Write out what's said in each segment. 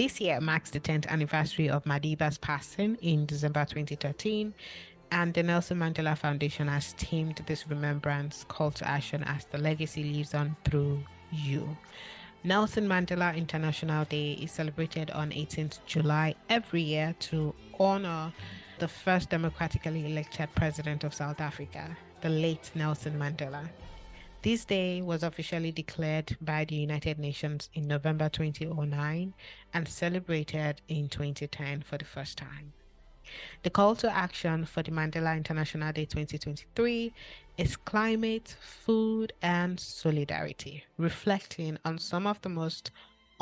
This year marks the 10th anniversary of Madiba's passing in December 2013, and the Nelson Mandela Foundation has themed this remembrance call to action as the legacy lives on through you. Nelson Mandela International Day is celebrated on 18th July every year to honor the first democratically elected president of South Africa, the late Nelson Mandela. This day was officially declared by the United Nations in November 2009 and celebrated in 2010 for the first time. The call to action for the Mandela International Day 2023 is climate, food, and solidarity, reflecting on some of the most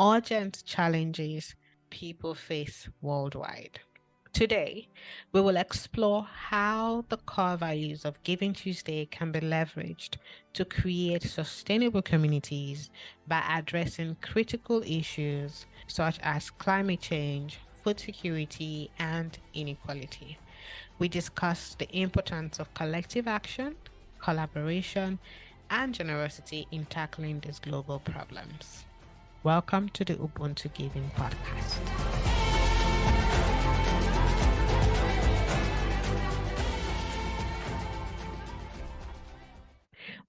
urgent challenges people face worldwide. Today, we will explore how the core values of Giving Tuesday can be leveraged to create sustainable communities by addressing critical issues such as climate change, food security, and inequality. We discuss the importance of collective action, collaboration, and generosity in tackling these global problems. Welcome to the Ubuntu Giving Podcast.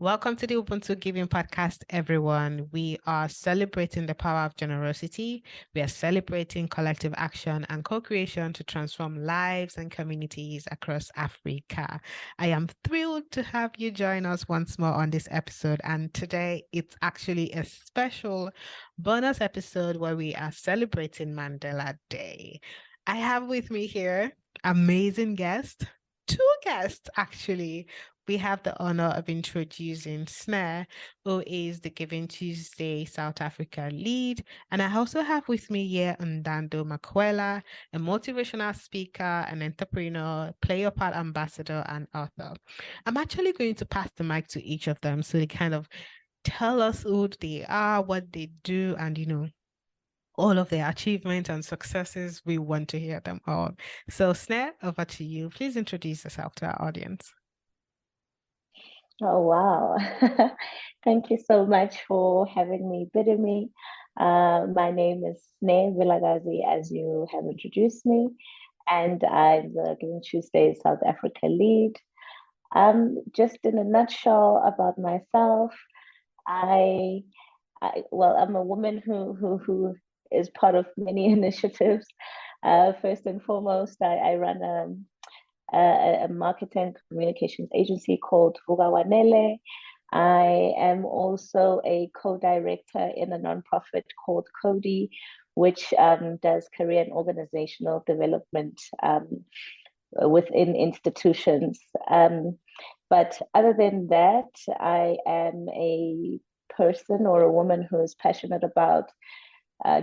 Welcome to the Ubuntu Giving Podcast, everyone. We are celebrating the power of generosity. We are celebrating collective action and co-creation to transform lives and communities across Africa. I am thrilled to have you join us once more on this episode. And today it's actually a special bonus episode where we are celebrating Mandela Day. I have with me here amazing guests, two guests actually. We have the honor of introducing Sne, who is the Giving Tuesday South Africa lead. And I also have with me here Ntando Makwela, a motivational speaker, an entrepreneur, play your part ambassador, and author. I'm actually going to pass the mic to each of them so they kind of tell us who they are, what they do, and all of their achievements and successes. We want to hear them all. So Sne, over to you. Please introduce yourself to our audience. Oh, wow. Thank you so much for having me, bidding me. My name is Sne Vilagazi, as you have introduced me, and I'm the Giving Tuesday South Africa lead. Just in a nutshell about myself, I'm a woman who is part of many initiatives. First and foremost, I run a marketing communications agency called Vugawanele. I am also a co-director in a nonprofit called Cody, which does career and organizational development within institutions. But other than that, I am a person or a woman who is passionate about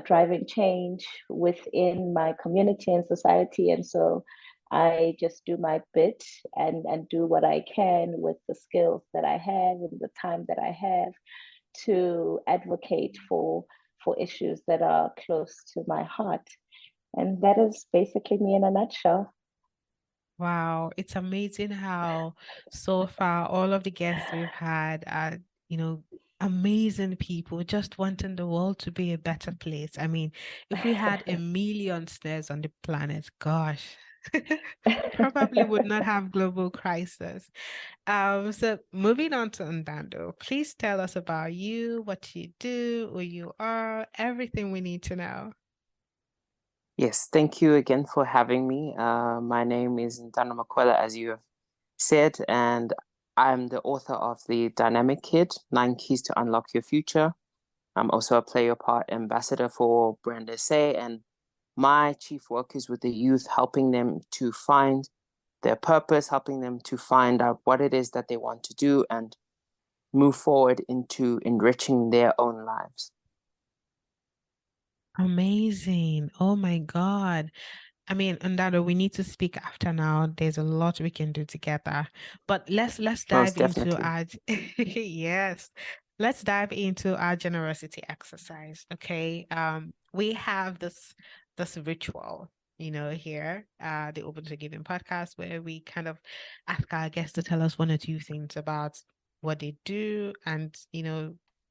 driving change within my community and society. And so I just do my bit and do what I can with the skills that I have and the time that I have to advocate for issues that are close to my heart. And that is basically me in a nutshell. Wow, it's amazing how so far all of the guests we've had are, amazing people just wanting the world to be a better place. I mean, if we had a million snares on the planet, gosh, probably would not have global crisis. So moving on to Ntando, please tell us about you, what you do, who you are, everything we need to know. Yes, thank you again for having me. My name is Ntando Makwela, as you have said, and I'm the author of The Dynamic Kid, 9 Keys to Unlock Your Future. I'm also a Play Your Part ambassador for Brand SA, and my chief work is with the youth, helping them to find their purpose, helping them to find out what it is that they want to do and move forward into enriching their own lives. Amazing. Oh my God. I mean, Ntando, we need to speak after now. There's a lot we can do together. But let's dive into our yes. Let's dive into our generosity exercise. Okay. We have this ritual, here, the Ubuntu Giving podcast, where we kind of ask our guests to tell us one or two things about what they do. And,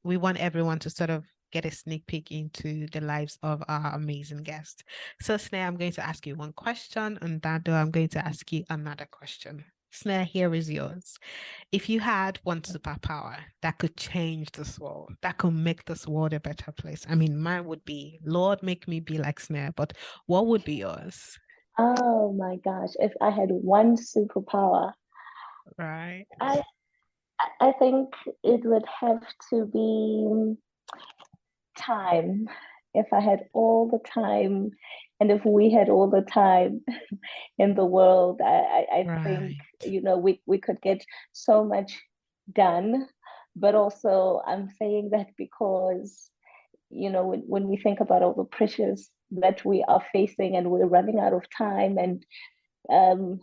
we want everyone to sort of get a sneak peek into the lives of our amazing guests. So, Snare, I'm going to ask you one question, and Dado, I'm going to ask you another question. Snare, here is yours. If you had one superpower that could change this world, that could make this world a better place, I mean, mine would be, Lord, make me be like Snare, but what would be yours? Oh my gosh, if I had one superpower, Right. I I think it would have to be time. If I had all the time, and if we had all the time in the world, I think, Right. we could get so much done. But also, I'm saying that because, when we think about all the pressures that we are facing and we're running out of time, and um,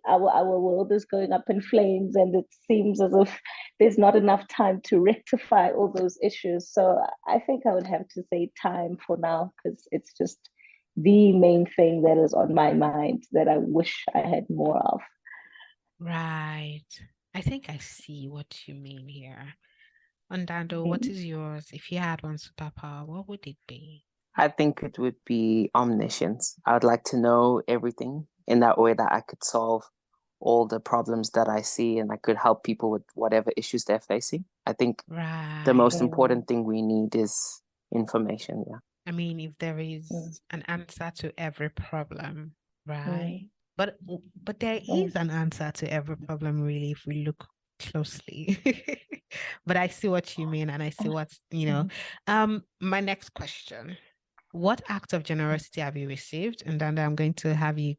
our world is going up in flames, and it seems as if there's not enough time to rectify all those issues. So I think I would have to say time for now, because it's just the main thing that is on my mind that I wish I had more of. Right. I think I see what you mean here. Andando, what Mhm. is yours? If you had one superpower, what would it be? I think it would be omniscience. I would like to know everything in that way that I could solve all the problems that I see and I could help people with whatever issues they're facing. I think the Right. most Mm, important thing we need is information. Yeah. I mean, if there mm, is an answer to every problem, mm, right? But there mm, is an answer to every problem, really, if we look closely. But I see what you mean, and I see what's, mm, my next question. What act of generosity have you received? And then I'm going to have you,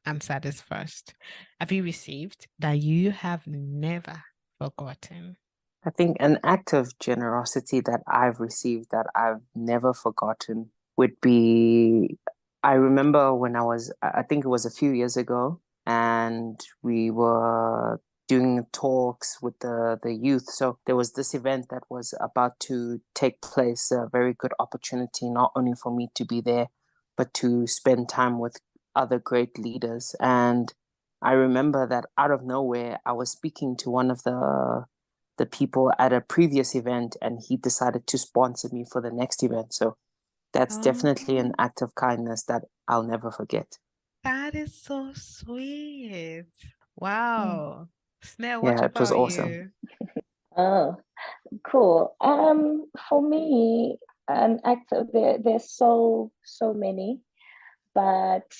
answer this first. Have you received that you have never forgotten? I think an act of generosity that I've received that I've never forgotten would be I remember when I think it was a few years ago, and we were doing talks with the youth. So there was this event that was about to take place, a very good opportunity, not only for me to be there, but to spend time with other great leaders. And I remember that out of nowhere, I was speaking to one of the people at a previous event, and he decided to sponsor me for the next event. So that's definitely an Oh, act of kindness that I'll never forget. that is so sweet. mm. Wow. Snell, what Yeah, it was about awesome. you? Oh, cool. For me, an actor, there's so many, but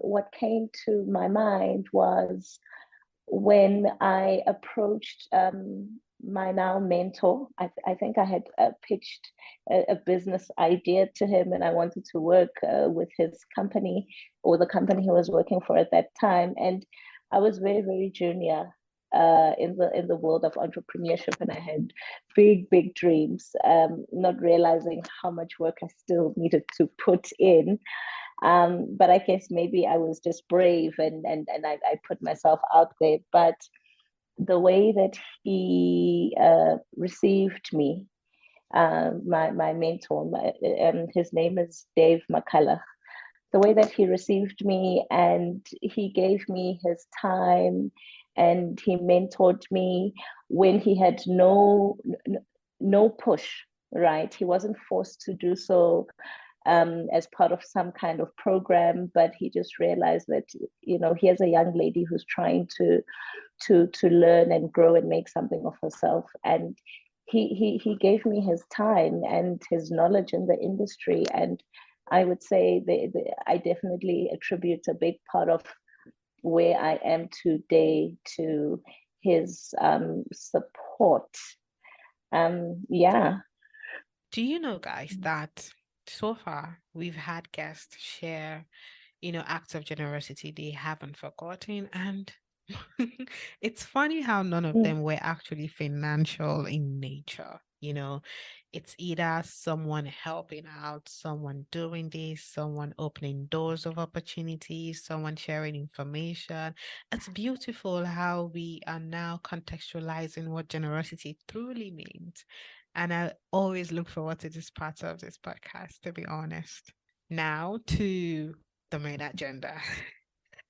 what came to my mind was when I approached my now mentor. I think I had pitched a business idea to him, and I wanted to work with his company, or the company he was working for at that time. And I was very, very junior in the world of entrepreneurship, and I had big dreams, not realizing how much work I still needed to put in. But I guess maybe I was just brave, and I put myself out there. But the way that he received me, my mentor, his name is Dave Makala. The way that he received me, and he gave me his time, and he mentored me when he had no push, right? He wasn't forced to do so as part of some kind of program, but he just realized that, here's a young lady who's trying to learn and grow and make something of herself. And he gave me his time and his knowledge in the industry. And I would say I definitely attribute a big part of where I am today to his support. Yeah. Do you know, guys, that so far we've had guests share, acts of generosity they haven't forgotten. And it's funny how none of Mm, them were actually financial in nature. It's either someone helping out, someone doing this, someone opening doors of opportunities, someone sharing information. It's beautiful how we are now contextualizing what generosity truly means. And I always look forward to this part of this podcast, to be honest. Now to the main agenda.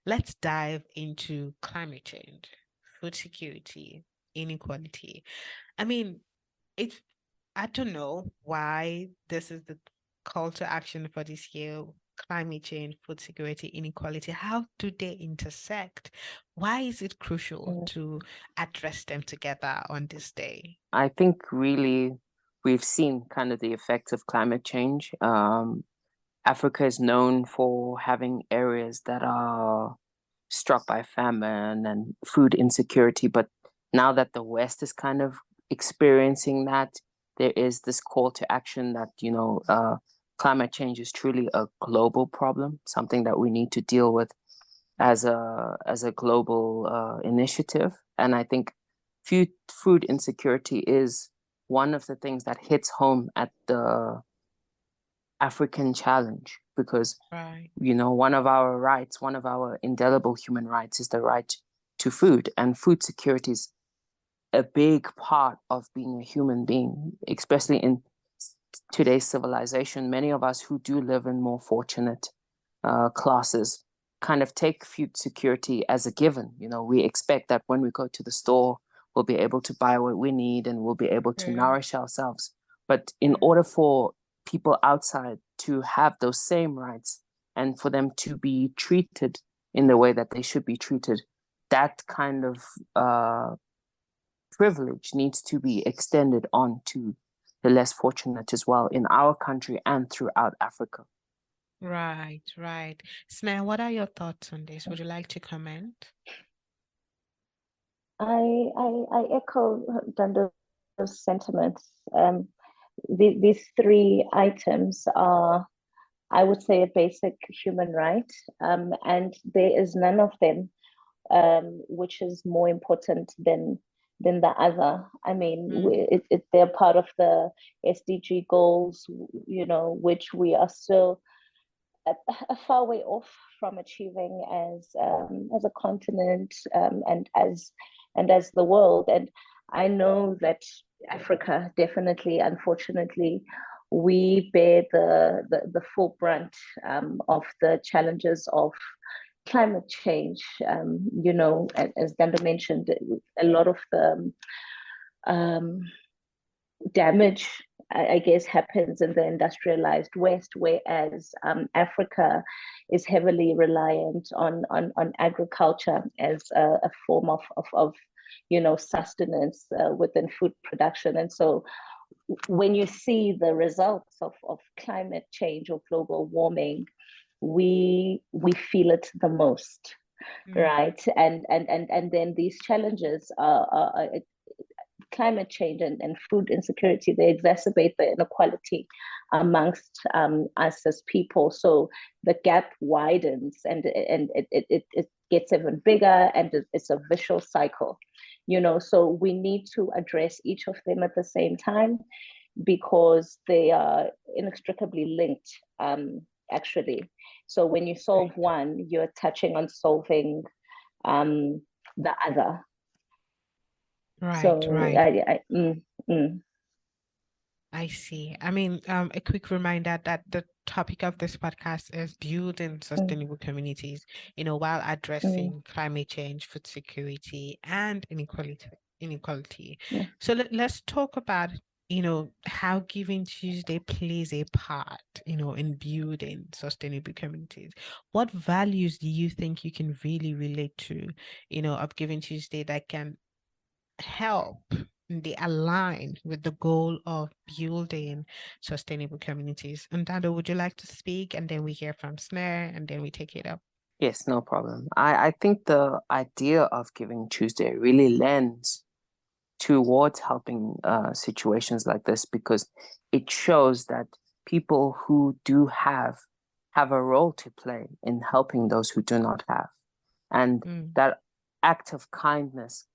Let's dive into climate change, food security, inequality. I mean, it's I don't know why this is the call to action for this year. Climate change, food security, inequality. How do they intersect? Why is it crucial Mm, to address them together on this day? I think really we've seen kind of the effects of climate change. Africa is known for having areas that are struck by famine and food insecurity, but now that the West is kind of experiencing that, there is this call to action that, climate change is truly a global problem, something that we need to deal with as a global initiative. And I think food insecurity is one of the things that hits home at the African challenge because Right. one of our rights, one of our indelible human rights is the right to food, and food security is a big part of being a human being, especially in today's civilization. Many of us who do live in more fortunate classes kind of take food security as a given. We expect that when we go to the store, we'll be able to buy what we need and we'll be able to Yeah. nourish ourselves. But in order for people outside to have those same rights and for them to be treated in the way that they should be treated, that kind of privilege needs to be extended on to the less fortunate as well in our country and throughout Africa. Right, right. Snare, what are your thoughts on this? Would you like to comment? I echo Dando's sentiments. These three items are, I would say, a basic human right, and there is none of them which is more important than the other. I mean, they're part of the SDG goals, which we are still a far way off from achieving as a continent, and as the world. And I know that Africa definitely, unfortunately, we bear the full brunt of the challenges of climate change. As Dando mentioned, a lot of the um, damage, I guess, happens in the industrialized West, whereas Africa is heavily reliant on agriculture as a form of sustenance within food production. And so when you see the results of climate change or global warming, we feel it the most, right? And then these challenges are climate change and food insecurity, they exacerbate the inequality amongst us as people. So the gap widens, and it gets even bigger, and it's a vicious cycle. So we need to address each of them at the same time because they are inextricably linked, actually. So when you solve one, you're touching on solving the other. Right, So right. mm. I see. I mean, a quick reminder that the topic of this podcast is building Mm, sustainable communities, while mm, addressing climate change, food security, and inequality. mm. So let's talk about, how Giving Tuesday plays a part, in building sustainable communities. What values do you think you can really relate to, of Giving Tuesday that can help they align with the goal of building sustainable communities? And Dado, would you like to speak? And then we hear from Snare, and then we take it up. Yes, no problem. I think the idea of Giving Tuesday really lends towards helping situations like this because it shows that people who do have a role to play in helping those who do not have. And that act of kindness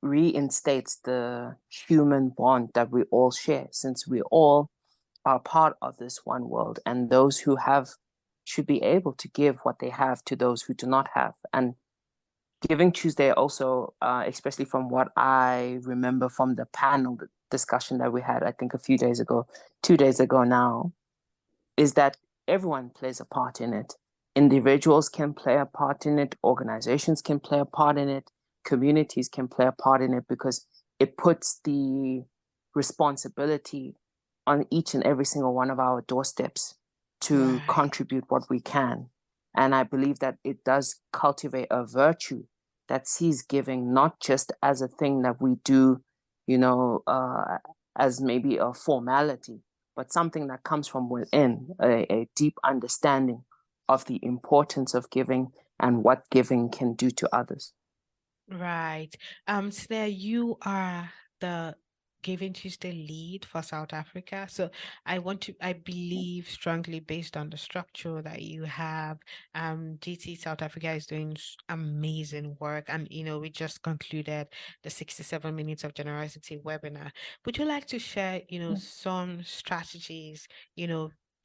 reinstates the human bond that we all share, since we all are part of this one world, and those who have should be able to give what they have to those who do not have. And Giving Tuesday also, especially from what I remember from the panel discussion that we had, I think a few days ago, 2 days ago now, is that everyone plays a part in it. Individuals can play a part in it, organizations can play a part in it, communities can play a part in it because it puts the responsibility on each and every single one of our doorsteps to Right. contribute what we can. And I believe that it does cultivate a virtue that sees giving not just as a thing that we do, as maybe a formality, but something that comes from within, a deep understanding of the importance of giving and what giving can do to others. Right. Snare, you are the Giving Tuesday lead for South Africa. So I believe strongly based on the structure that you have, GT South Africa is doing amazing work. And, we just concluded the 67 Minutes of Generosity webinar. Would you like to share, some strategies,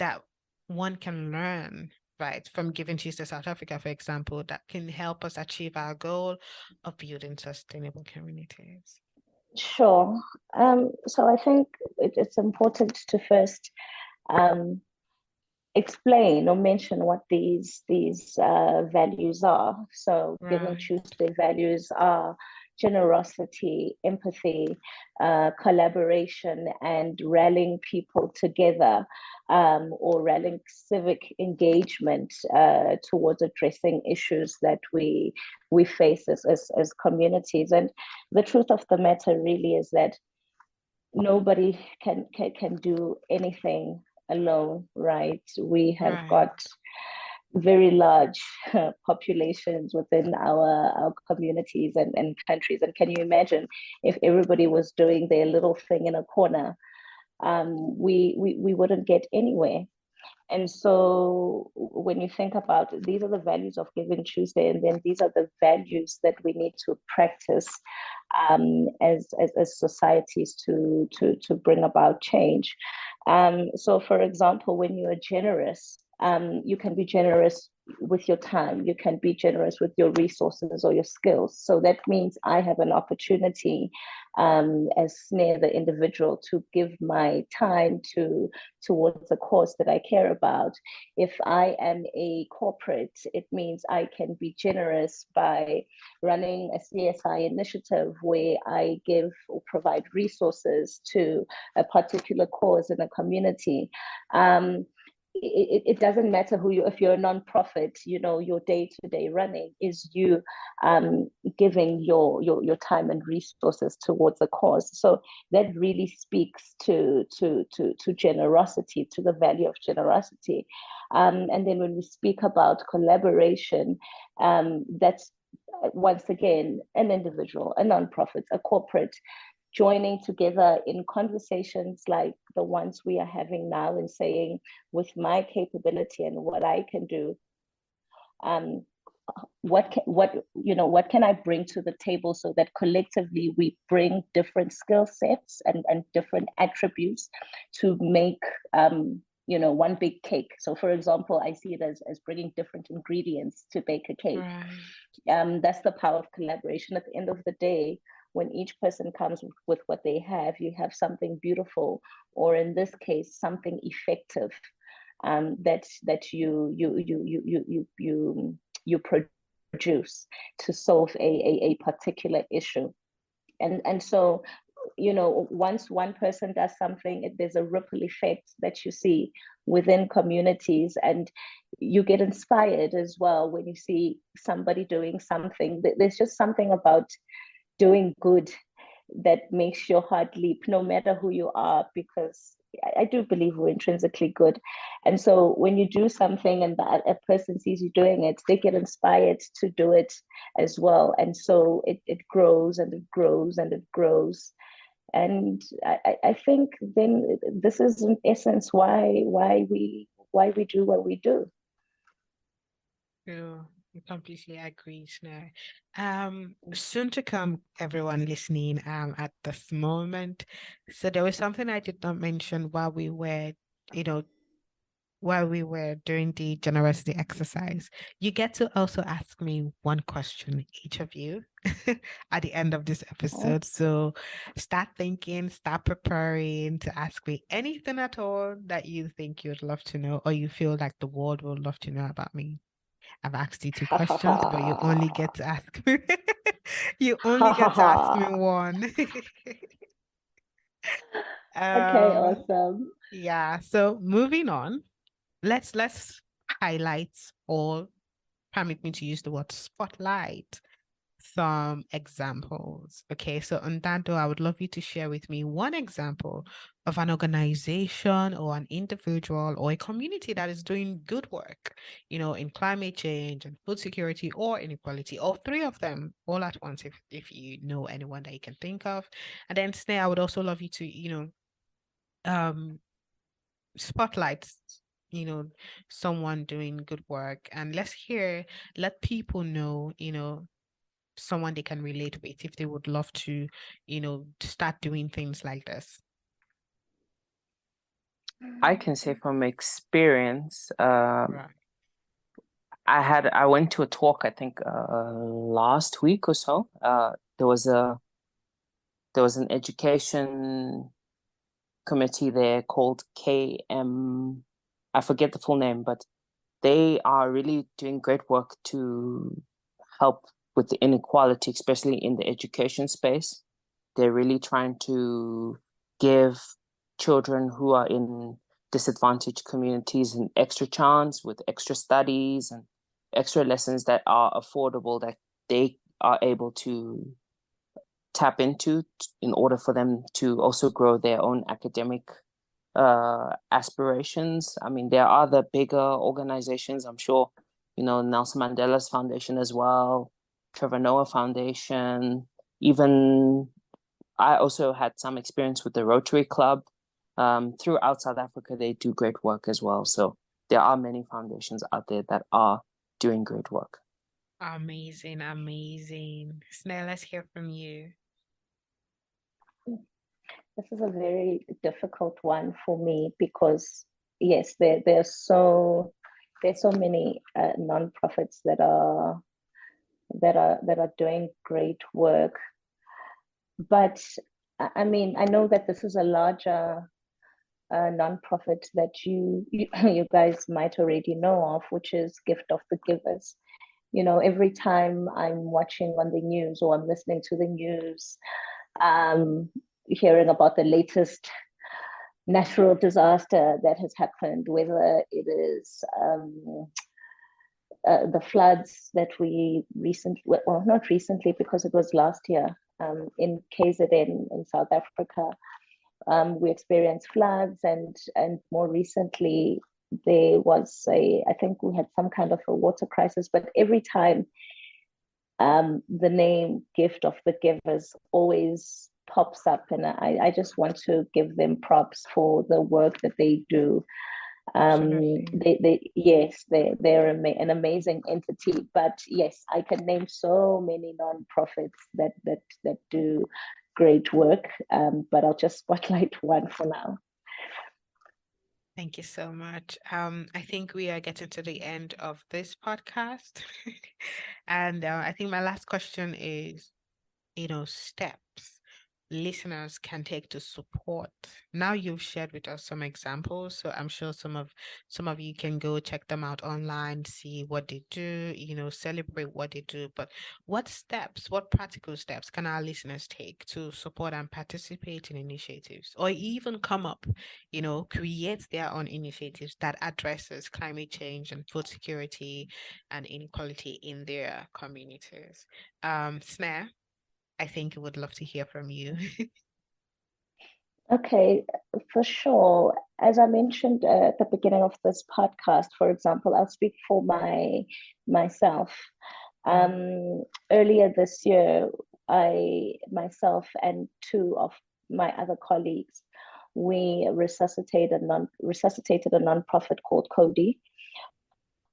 that one can learn, right, from Giving Tuesday South Africa, for example, that can help us achieve our goal of building sustainable communities? Sure. So I think it's important to first explain or mention what these values are. So Giving Right. Tuesday values are generosity, empathy, collaboration, and rallying people together, or rallying civic engagement towards addressing issues that we face as communities. And the truth of the matter really is that nobody can do anything alone, right? We have Right. got very large populations within our communities and countries. And can you imagine if everybody was doing their little thing in a corner? We wouldn't get anywhere. And so when you think about it, these are the values of Giving Tuesday, and then these are the values that we need to practice as societies to bring about change. So for example, when you are generous, you can be generous with your time, you can be generous with your resources or your skills. So that means I have an opportunity as Sne, the individual, to give my time towards a cause that I care about. If I am a corporate, it means I can be generous by running a CSI initiative where I give or provide resources to a particular cause in a community. It doesn't matter who you, if you're a nonprofit, your day-to-day running is you giving your time and resources towards a cause. So that really speaks to generosity, to the value of generosity. And then when we speak about collaboration, that's once again an individual, a nonprofit, a corporate, joining together in conversations like the ones we are having now and saying, with my capability and what I can do, what can I bring to the table, so that collectively we bring different skill sets and different attributes to make one big cake. So for example, I see it as bringing different ingredients to bake a cake. Right. That's the power of collaboration. At the end of the day, when each person comes with what they have, you have something beautiful, or in this case, something effective, that you produce to solve a particular issue. And so, once one person does something, there's a ripple effect that you see within communities, and you get inspired as well when you see somebody doing something. There's just something about doing good that makes your heart leap, no matter who you are, because I do believe we're intrinsically good. And so when you do something and a person sees you doing it, they get inspired to do it as well. And so it grows and it grows and it grows. And I think then this is in essence why we do what we do. True. I completely agree, Snow. Soon to come, everyone listening, at this moment. So there was something I did not mention while we were, doing the generosity exercise. You get to also ask me one question, each of you, at the end of this episode. So start thinking, start preparing to ask me anything at all that you think you'd love to know, or you feel like the world would love to know about me. I've asked you 2 questions, but you only get to ask me. You only get to ask me one. Okay, Um, awesome. yeah. So moving on, let's highlight, or permit me to use the word spotlight, some examples. Okay, so Ntando, I would love you to share with me one example of an organization or an individual or a community that is doing good work, in climate change and food security or inequality, or three of them all at once, if you know anyone that you can think of. And then Snare, I would also love you to, um, spotlight, someone doing good work, and let people know, someone they can relate with if they would love to, start doing things like this. I can say from experience, Right. I went to a talk, I think last week or so. There was an education committee there called KM. I forget the full name, but they are really doing great work to help with the inequality, especially in the education space. They're really trying to give children who are in disadvantaged communities an extra chance with extra studies and extra lessons that are affordable, that they are able to tap into in order for them to also grow their own academic aspirations. I mean, there are other bigger organizations, I'm sure, Nelson Mandela's Foundation as well, Trevor Noah Foundation. Even I also had some experience with the Rotary Club. Throughout South Africa, they do great work as well. So there are many foundations out there that are doing great work. Amazing, amazing. Snell, let's hear from you. This is a very difficult one for me because yes, there's so many nonprofits that are doing great work. But I mean, I know that this is a larger nonprofit that you guys might already know of, which is Gift of the Givers. Every time I'm watching on the news or I'm listening to the news, hearing about the latest natural disaster that has happened, whether it is the floods that we recently, well, not recently because it was last year, in KZN in South Africa. We experienced floods, and more recently there was I think we had some kind of a water crisis. But every time, the name Gift of the Givers always pops up, and I just want to give them props for the work that they do. They're an amazing entity. But yes, I can name so many nonprofits that do great work, but I'll just spotlight one for now. Thank you so much. I think we are getting to the end of this podcast. And I think my last question is, steps listeners can take to support. Now you've shared with us some examples, so I'm sure some of you can go check them out online, see what they do, celebrate what they do. But what practical steps can our listeners take to support and participate in initiatives, or even come up, create their own initiatives that addresses climate change and food security and inequality in their communities? Snare, I think I would love to hear from you. Okay, for sure. As I mentioned at the beginning of this podcast, for example, I'll speak for myself. Earlier this year, I myself and two of my other colleagues, we resuscitated a nonprofit called Cody,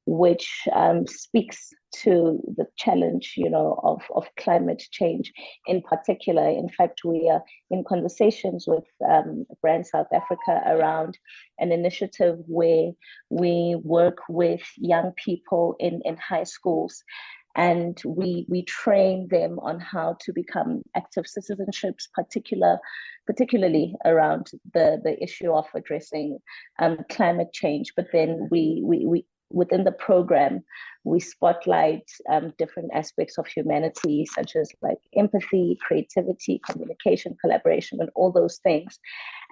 which speaks to the challenge, of climate change in particular. In fact, we are in conversations with Brand South Africa around an initiative where we work with young people in high schools, and we train them on how to become active citizenships, particularly around the issue of addressing climate change. But then within the program, we spotlight different aspects of humanity, such as like empathy, creativity, communication, collaboration, and all those things.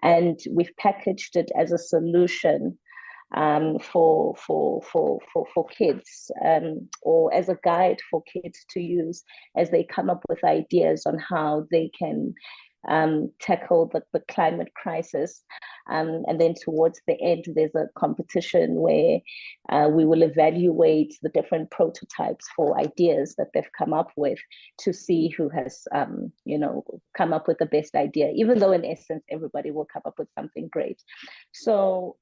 And we've packaged it as a solution for kids, or as a guide for kids to use as they come up with ideas on how they can tackle the climate crisis. And then towards the end, there's a competition where we will evaluate the different prototypes for ideas that they've come up with to see who has, come up with the best idea, even though in essence, everybody will come up with something great. So,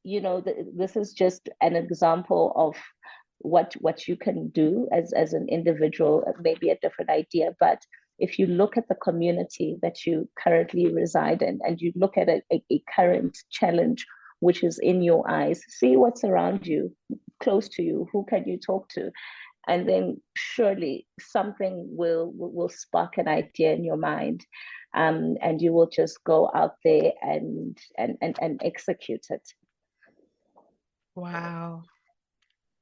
this is just an example of what you can do as an individual, maybe a different idea, but if you look at the community that you currently reside in and you look at a current challenge which is in your eyes, see what's around you, close to you, who can you talk to, and then surely something will spark an idea in your mind, and you will just go out there and execute it. Wow.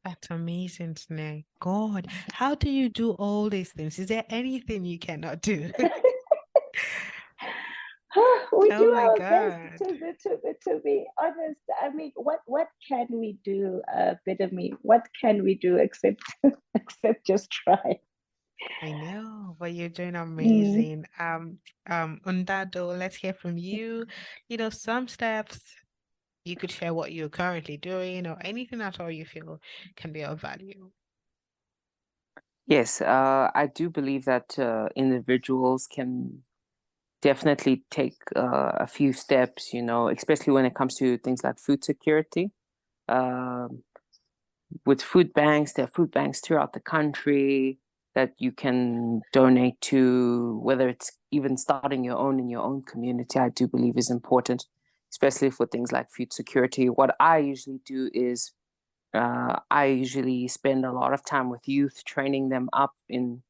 That's amazing, Sne. God, how do you do all these things? Is there anything you cannot do? We Oh do my our God. best to be honest. I mean, what can we do, bit of me? What can we do except except just try? I know, but you're doing Mm. amazing. Ntando, let's hear from you. Some steps you could share what you're currently doing or anything at all you feel can be of value. Yes, I do believe that individuals can definitely take a few steps, especially when it comes to things like food security. With food banks, there are food banks throughout the country that you can donate to, whether it's even starting your own in your own community, I do believe is important, especially for things like food security. What I usually do is I usually spend a lot of time with youth, training them up in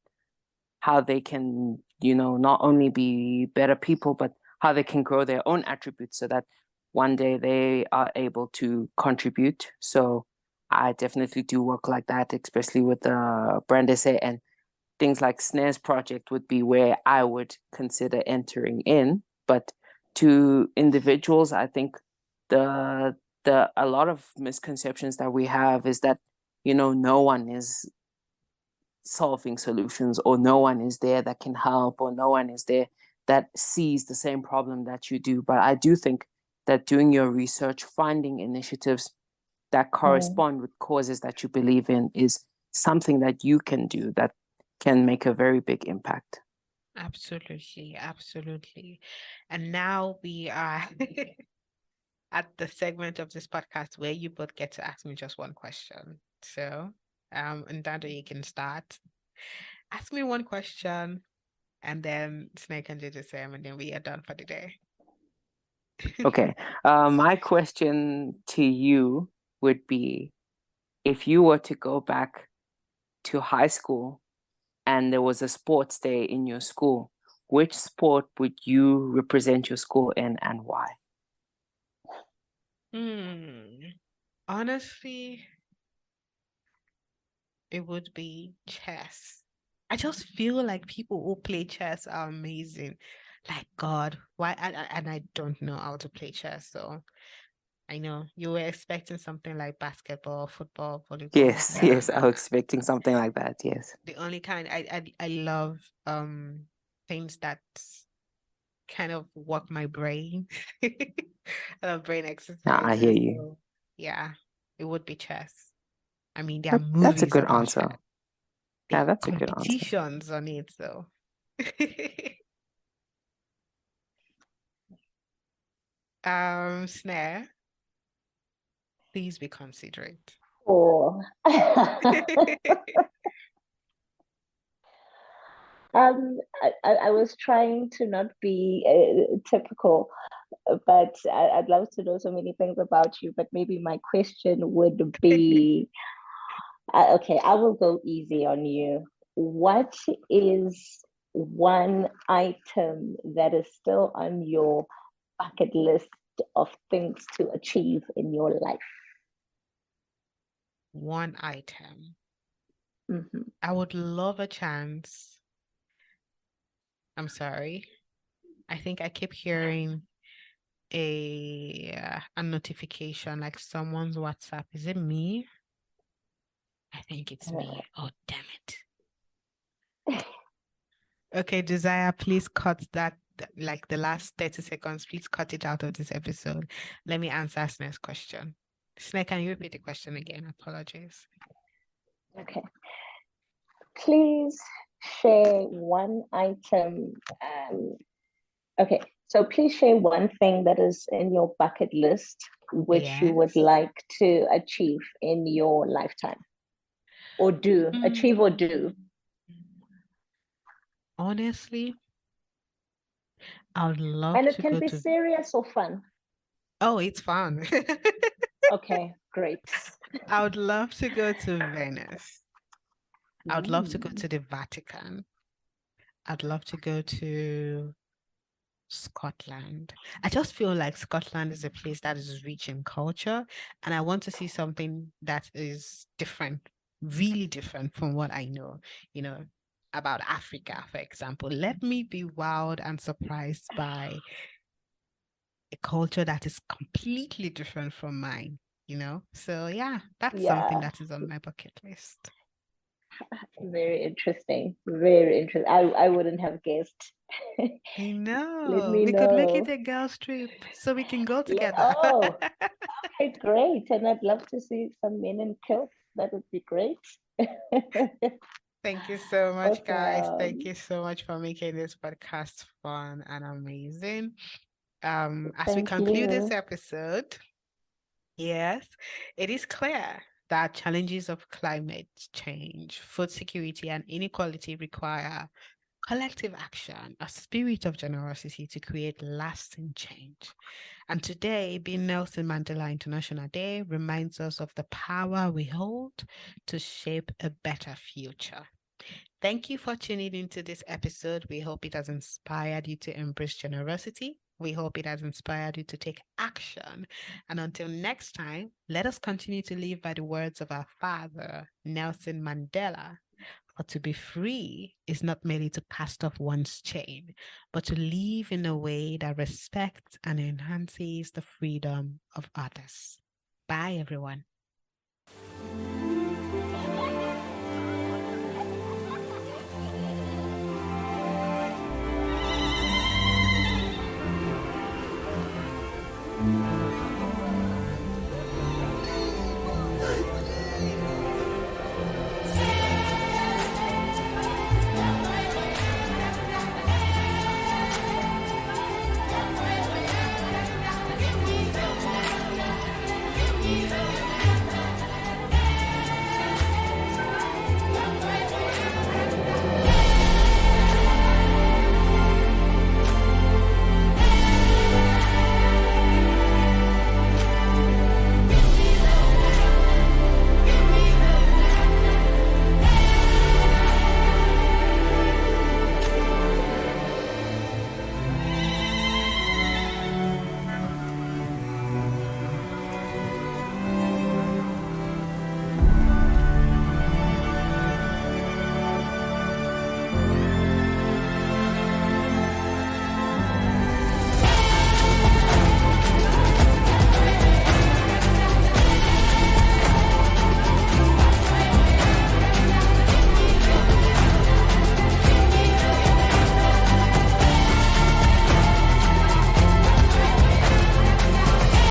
how they can, not only be better people, but how they can grow their own attributes so that one day they are able to contribute. So I definitely do work like that, especially with the Brand SA, and things like Snare's project would be where I would consider entering in. But to individuals, I think a lot of misconceptions that we have is that, no one is solving solutions, or no one is there that can help, or no one is there that sees the same problem that you do. But I do think that doing your research, finding initiatives that correspond with causes that you believe in is something that you can do that can make a very big impact. Absolutely, absolutely. And now we are at the segment of this podcast where you both get to ask me just one question. So, Ntando, you can start. Ask me one question, and then Snake can do the same, and then we are done for the day. Okay. My question to you would be, if you were to go back to high school and there was a sports day in your school, which sport would you represent your school in and why? Honestly, it would be chess. I just feel like people who play chess are amazing. Like God, why? And I don't know how to play chess, so I know you were expecting something like basketball, football, volleyball. Yes, yes, I was expecting something like that. Yes. The only kind I love things that kind of work my brain. I love brain I hear exercises. you. So yeah, it would be chess. I mean, there are That's a movies good about chess. answer. There Yeah, are that's a good answer. competitions on it, so. Snare, please be considerate. Oh. I was trying to not be typical, but I'd love to know so many things about you. But maybe my question would be, okay, I will go easy on you. What is one item that is still on your bucket list of things to achieve in your life? one item. Mm-hmm. I would love a chance. I'm sorry. I think I keep hearing a notification like someone's WhatsApp. Is it me? I think it's me. Oh, damn it. Okay, Josiah, please cut that, like the last 30 seconds, please cut it out of this episode. Let me answer Sne's question. Sne, can you repeat the question again? Apologies. Okay. Please share one item. Okay, so please share one thing that is in your bucket list, which you would Yes. like to achieve in your lifetime, or achieve or do. Honestly, I would love And it to can go be to. serious or fun. Oh, it's fun. Okay, great. I would love to go to Venice. I would love to go Mm. to the Vatican. I'd love to go to Scotland. I just feel like Scotland is a place that is rich in culture, and I want to see something that is different, really different from what I know, you know, about Africa, for example. Let me be wowed and surprised by a culture that is completely different from mine, you know? So yeah, that's something Yeah, that is on my bucket list. very interesting. Very interesting. I wouldn't have guessed. I Let know. me We could make it know. a girls' trip so we can go together. Oh, okay, great. And I'd love to see some men in kilts. That would be great. Thank you so much, guys. Thank Awesome. you so much for making this podcast fun and amazing. As we Thank conclude this you. episode, yes, it is clear that challenges of climate change, food security, and inequality require collective action, a spirit of generosity to create lasting change. And today, being Nelson Mandela International Day, reminds us of the power we hold to shape a better future. Thank you for tuning into this episode. We hope it has inspired you to embrace generosity. We hope it has inspired you to take action. And until next time, let us continue to live by the words of our father, Nelson Mandela. For to be free is not merely to cast off one's chain, but to live in a way that respects and enhances the freedom of others. Bye, everyone.